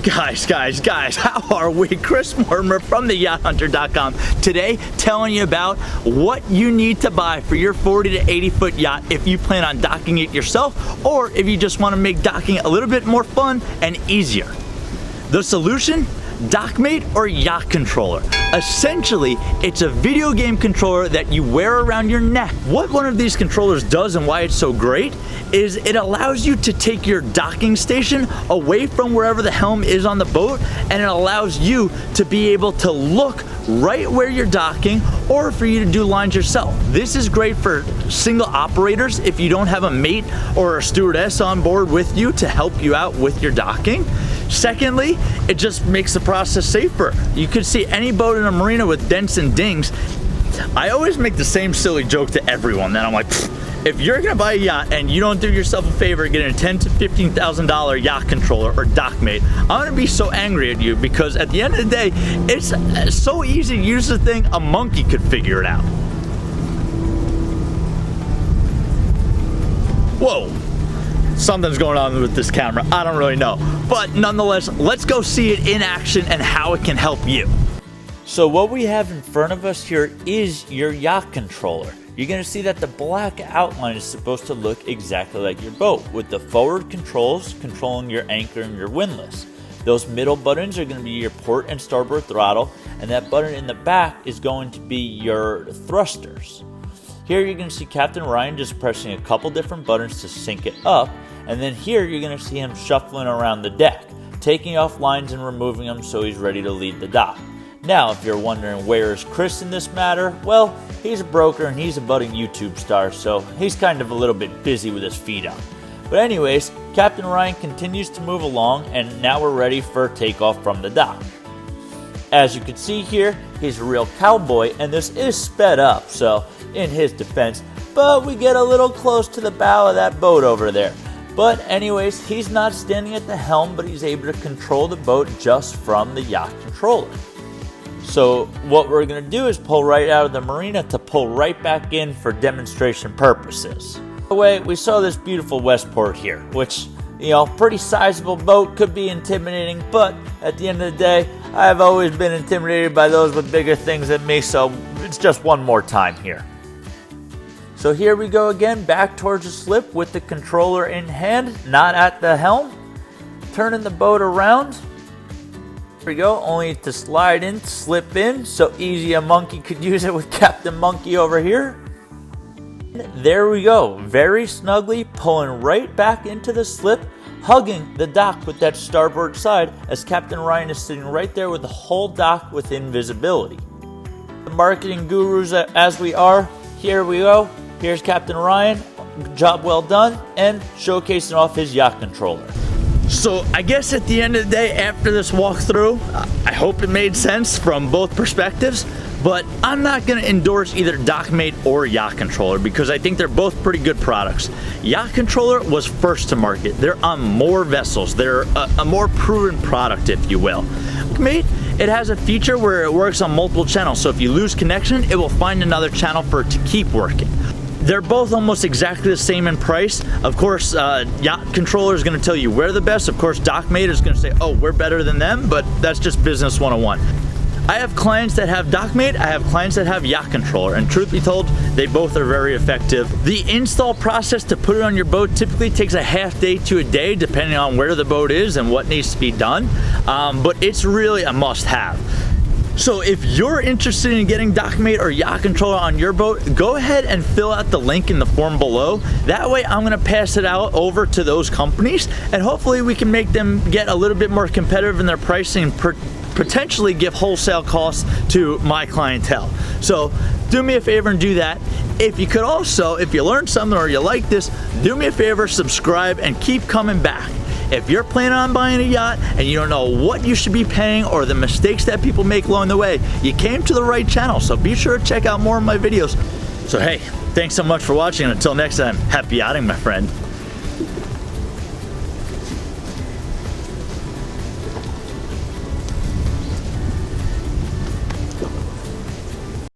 Guys, how are we? Chris Mortimer from the yachthunter.com. Today, telling you about what you need to buy for your 40 to 80 foot yacht if you plan on docking it yourself, or if you just want to make docking a little bit more fun and easier. The solution? Dockmate or Yacht Controller. Essentially, it's a video game controller that you wear around your neck. What one of these controllers does and why it's so great is it allows you to take your docking station away from wherever the helm is on the boat, and it allows you to be able to look right where you're docking, or for you to do lines yourself. This is great for single operators if you don't have a mate or a stewardess on board with you to help you out with your docking. Secondly, it just makes the process safer. You could see any boat in a marina with dents and dings. I always make the same silly joke to everyone that I'm like, if you're gonna buy a yacht and you don't do yourself a favor getting a $10,000 to $15,000 yacht controller or Dockmate, I'm gonna be so angry at you, because at the end of the day, it's so easy to use the thing, a monkey could figure it out. Whoa. Something's going on with this camera, I don't really know. But nonetheless, let's go see it in action and how it can help you. So what we have in front of us here is your yacht controller. You're gonna see that the black outline is supposed to look exactly like your boat, with the forward controls controlling your anchor and your windlass. Those middle buttons are gonna be your port and starboard throttle, and that button in the back is going to be your thrusters. Here you're going to see Captain Ryan just pressing a couple different buttons to sync it up, and then here you're going to see him shuffling around the deck, taking off lines and removing them so he's ready to lead the dock. Now, if you're wondering where is Chris in this matter, well, he's a broker and he's a budding YouTube star, so he's kind of a little bit busy with his feet up. But anyways, Captain Ryan continues to move along, and now we're ready for takeoff from the dock. As you can see here, he's a real cowboy, and this is sped up, so in his defense, but we get a little close to the bow of that boat over there. But anyways, he's not standing at the helm, but he's able to control the boat just from the yacht controller. So what we're going to do is pull right out of the marina to pull right back in for demonstration purposes. By the way, we saw this beautiful Westport here, which, you know, pretty sizable boat, could be intimidating, but at the end of the day, I've always been intimidated by those with bigger things than me, so it's just one more time here. So here we go again, back towards the slip with the controller in hand, not at the helm. Turning the boat around. There we go, only to slide in, slip in, so easy a monkey could use it with Captain Monkey over here. There we go, very snugly pulling right back into the slip, hugging the dock with that starboard side, as Captain Ryan is sitting right there with the whole dock within visibility. The marketing gurus as we are, here we go. Here's Captain Ryan, job well done, and showcasing off his yacht controller. So I guess at the end of the day, after this walkthrough, I hope it made sense from both perspectives, but I'm not going to endorse either Dockmate or Yacht Controller because I think they're both pretty good products. Yacht Controller was first to market. They're on more vessels. They're a more proven product, if you will. Dockmate, it has a feature where it works on multiple channels, so if you lose connection, it will find another channel for it to keep working. They're both almost exactly the same in price. Of course, Yacht Controller is going to tell you we're the best. Of course, Dockmate is going to say, oh, we're better than them, but that's just business 101. I have clients that have Dockmate, I have clients that have Yacht Controller, and truth be told, they both are very effective. The install process to put it on your boat typically takes a half day to a day, depending on where the boat is and what needs to be done, but it's really a must-have. So if you're interested in getting Dockmate or Yacht Controller on your boat, go ahead and fill out the link in the form below. That way I'm gonna pass it out over to those companies, and hopefully we can make them get a little bit more competitive in their pricing and potentially give wholesale costs to my clientele. So do me a favor and do that. If you could also, if you learned something or you like this, do me a favor, subscribe and keep coming back. If you're planning on buying a yacht and you don't know what you should be paying or the mistakes that people make along the way, you came to the right channel, so be sure to check out more of my videos. So hey, thanks so much for watching, and until next time, happy yachting, my friend.